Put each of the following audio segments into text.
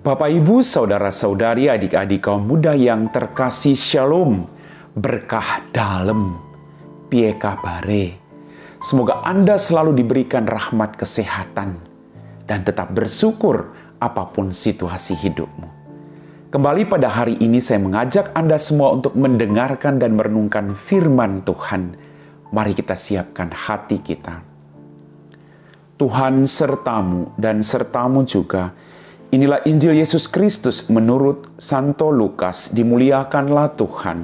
Bapak, Ibu, Saudara-saudari, adik-adik kaum muda yang terkasih, Shalom, berkah dalam, piye kabare. Semoga Anda selalu diberikan rahmat kesehatan dan tetap bersyukur apapun situasi hidupmu. Kembali pada hari ini saya mengajak Anda semua untuk mendengarkan dan merenungkan firman Tuhan. Mari kita siapkan hati kita. Tuhan sertamu dan sertamu juga. Inilah Injil Yesus Kristus menurut Santo Lukas. Dimuliakanlah Tuhan.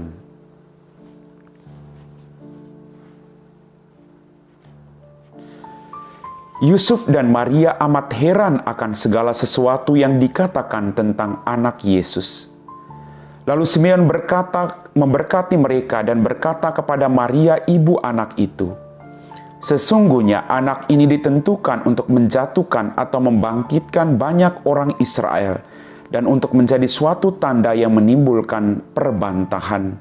Yusuf dan Maria amat heran akan segala sesuatu yang dikatakan tentang anak Yesus. Lalu Simeon memberkati mereka dan berkata kepada Maria, ibu anak itu, "Sesungguhnya anak ini ditentukan untuk menjatuhkan atau membangkitkan banyak orang Israel dan untuk menjadi suatu tanda yang menimbulkan perbantahan.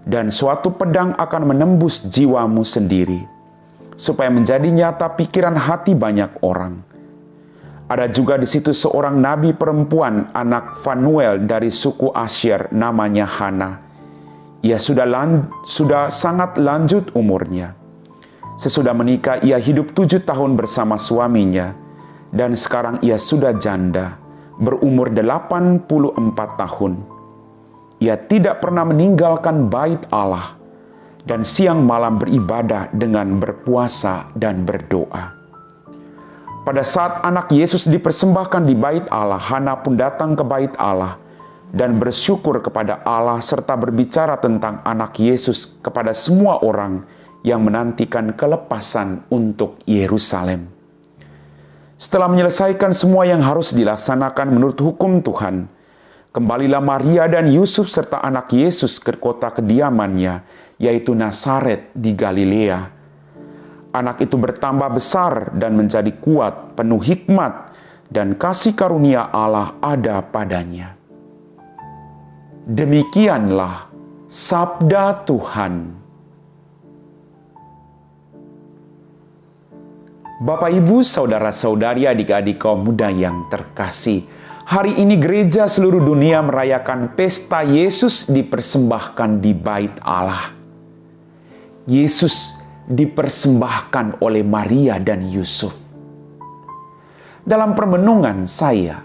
Dan suatu pedang akan menembus jiwamu sendiri, supaya menjadi nyata pikiran hati banyak orang." Ada juga di situ seorang nabi perempuan, anak Fanuel dari suku Asyer, namanya Hana. Ia sudah sangat lanjut umurnya. Sesudah menikah, ia hidup 7 tahun bersama suaminya, dan sekarang ia sudah janda, berumur 84 tahun. Ia tidak pernah meninggalkan bait Allah, dan siang malam beribadah dengan berpuasa dan berdoa. Pada saat anak Yesus dipersembahkan di bait Allah, Hana pun datang ke bait Allah dan bersyukur kepada Allah serta berbicara tentang anak Yesus kepada semua orang yang menantikan kelepasan untuk Yerusalem. Setelah menyelesaikan semua yang harus dilaksanakan menurut hukum Tuhan, kembalilah Maria dan Yusuf serta anak Yesus ke kota kediamannya, yaitu Nazaret di Galilea. Anak itu bertambah besar dan menjadi kuat, penuh hikmat, dan kasih karunia Allah ada padanya. Demikianlah sabda Tuhan. Bapak, Ibu, Saudara-saudari, adik-adik kaum muda yang terkasih, hari ini gereja seluruh dunia merayakan pesta Yesus dipersembahkan di bait Allah. Yesus dipersembahkan oleh Maria dan Yusuf. Dalam permenungan saya,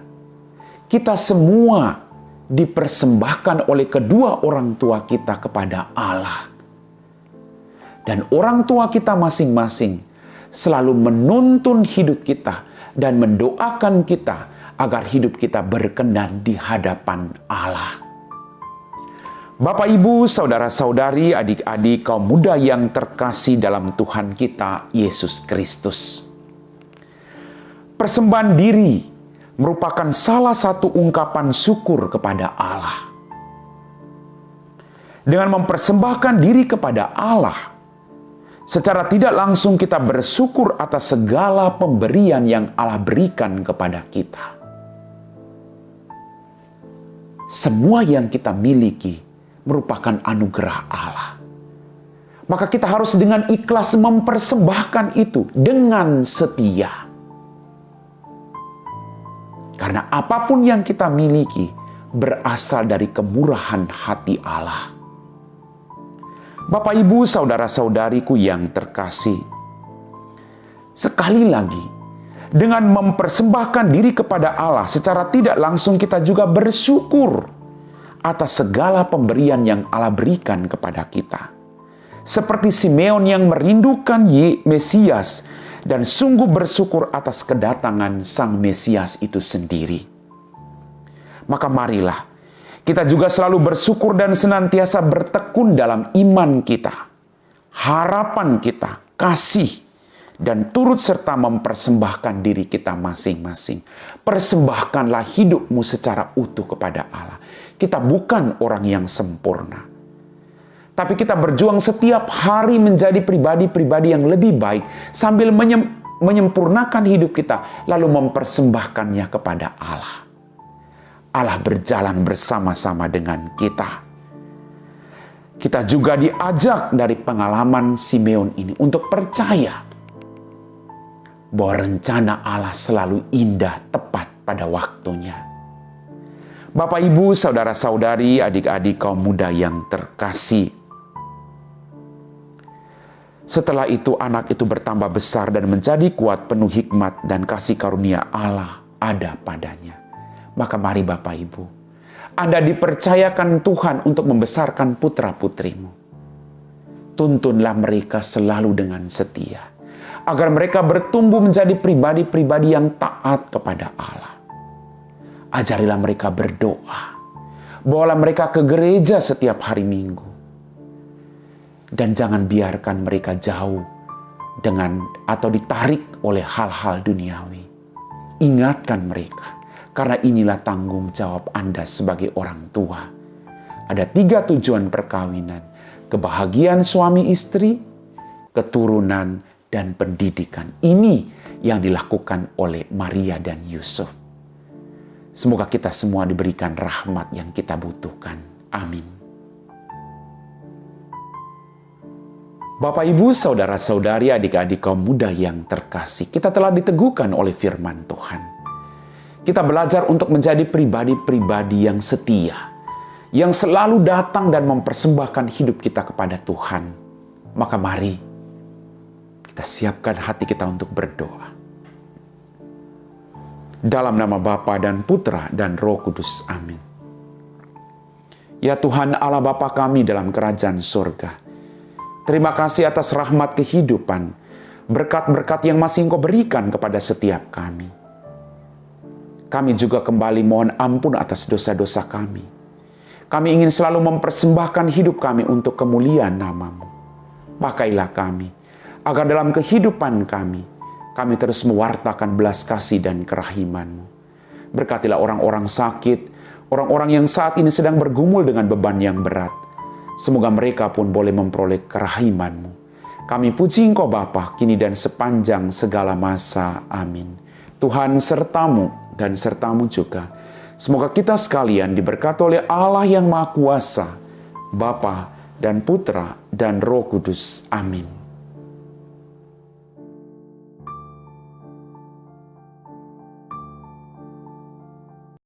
kita semua dipersembahkan oleh kedua orang tua kita kepada Allah. Dan orang tua kita masing-masing selalu menuntun hidup kita dan mendoakan kita agar hidup kita berkenan di hadapan Allah. Bapak, Ibu, Saudara-saudari, adik-adik kaum muda yang terkasih dalam Tuhan kita Yesus Kristus. Persembahan diri merupakan salah satu ungkapan syukur kepada Allah. Dengan mempersembahkan diri kepada Allah, secara tidak langsung kita bersyukur atas segala pemberian yang Allah berikan kepada kita. Semua yang kita miliki merupakan anugerah Allah. Maka kita harus dengan ikhlas mempersembahkan itu dengan setia. Karena apapun yang kita miliki berasal dari kemurahan hati Allah. Bapak, Ibu, Saudara-saudariku yang terkasih, sekali lagi, dengan mempersembahkan diri kepada Allah, secara tidak langsung kita juga bersyukur atas segala pemberian yang Allah berikan kepada kita. Seperti Simeon yang merindukan Mesias dan sungguh bersyukur atas kedatangan Sang Mesias itu sendiri. Maka marilah kita juga selalu bersyukur dan senantiasa bertekun dalam iman kita, harapan kita, kasih, dan turut serta mempersembahkan diri kita masing-masing. Persembahkanlah hidupmu secara utuh kepada Allah. Kita bukan orang yang sempurna, tapi kita berjuang setiap hari menjadi pribadi-pribadi yang lebih baik sambil menyempurnakan hidup kita, lalu mempersembahkannya kepada Allah. Allah berjalan bersama-sama dengan kita. Kita juga diajak dari pengalaman Simeon ini untuk percaya bahwa rencana Allah selalu indah, tepat pada waktunya. Bapak, Ibu, saudara-saudari, adik-adik kaum muda yang terkasih. Setelah itu anak itu bertambah besar dan menjadi kuat, penuh hikmat dan kasih karunia Allah ada padanya. Maka mari Bapak Ibu, Anda dipercayakan Tuhan untuk membesarkan putra-putrimu. Tuntunlah mereka selalu dengan setia, agar mereka bertumbuh menjadi pribadi-pribadi yang taat kepada Allah. Ajarilah mereka berdoa. Bawalah mereka ke gereja setiap hari Minggu. Dan jangan biarkan mereka jauh atau ditarik oleh hal-hal duniawi. Ingatkan mereka, karena inilah tanggung jawab Anda sebagai orang tua. Ada 3 tujuan perkawinan: kebahagiaan suami istri, keturunan, dan pendidikan. Ini yang dilakukan oleh Maria dan Yusuf. Semoga kita semua diberikan rahmat yang kita butuhkan. Amin. Bapak, Ibu, saudara-saudari, adik-adik kaum muda yang terkasih, kita telah diteguhkan oleh firman Tuhan. Kita belajar untuk menjadi pribadi-pribadi yang setia, yang selalu datang dan mempersembahkan hidup kita kepada Tuhan. Maka mari kita siapkan hati kita untuk berdoa. Dalam nama Bapa dan Putra dan Roh Kudus. Amin. Ya Tuhan Allah Bapa kami dalam kerajaan surga, terima kasih atas rahmat kehidupan, berkat-berkat yang masih Engkau berikan kepada setiap kami. Kami juga kembali mohon ampun atas dosa-dosa kami. Kami ingin selalu mempersembahkan hidup kami untuk kemuliaan nama-Mu. Pakailah kami, agar dalam kehidupan kami terus mewartakan belas kasih dan kerahiman-Mu. Berkatilah orang-orang sakit, orang-orang yang saat ini sedang bergumul dengan beban yang berat. Semoga mereka pun boleh memperoleh kerahiman-Mu. Kami puji Engkau Bapa, kini dan sepanjang segala masa. Amin. Tuhan sertamu dan sertamu juga. Semoga kita sekalian diberkati oleh Allah yang Maha Kuasa, Bapa dan Putra dan Roh Kudus. Amin.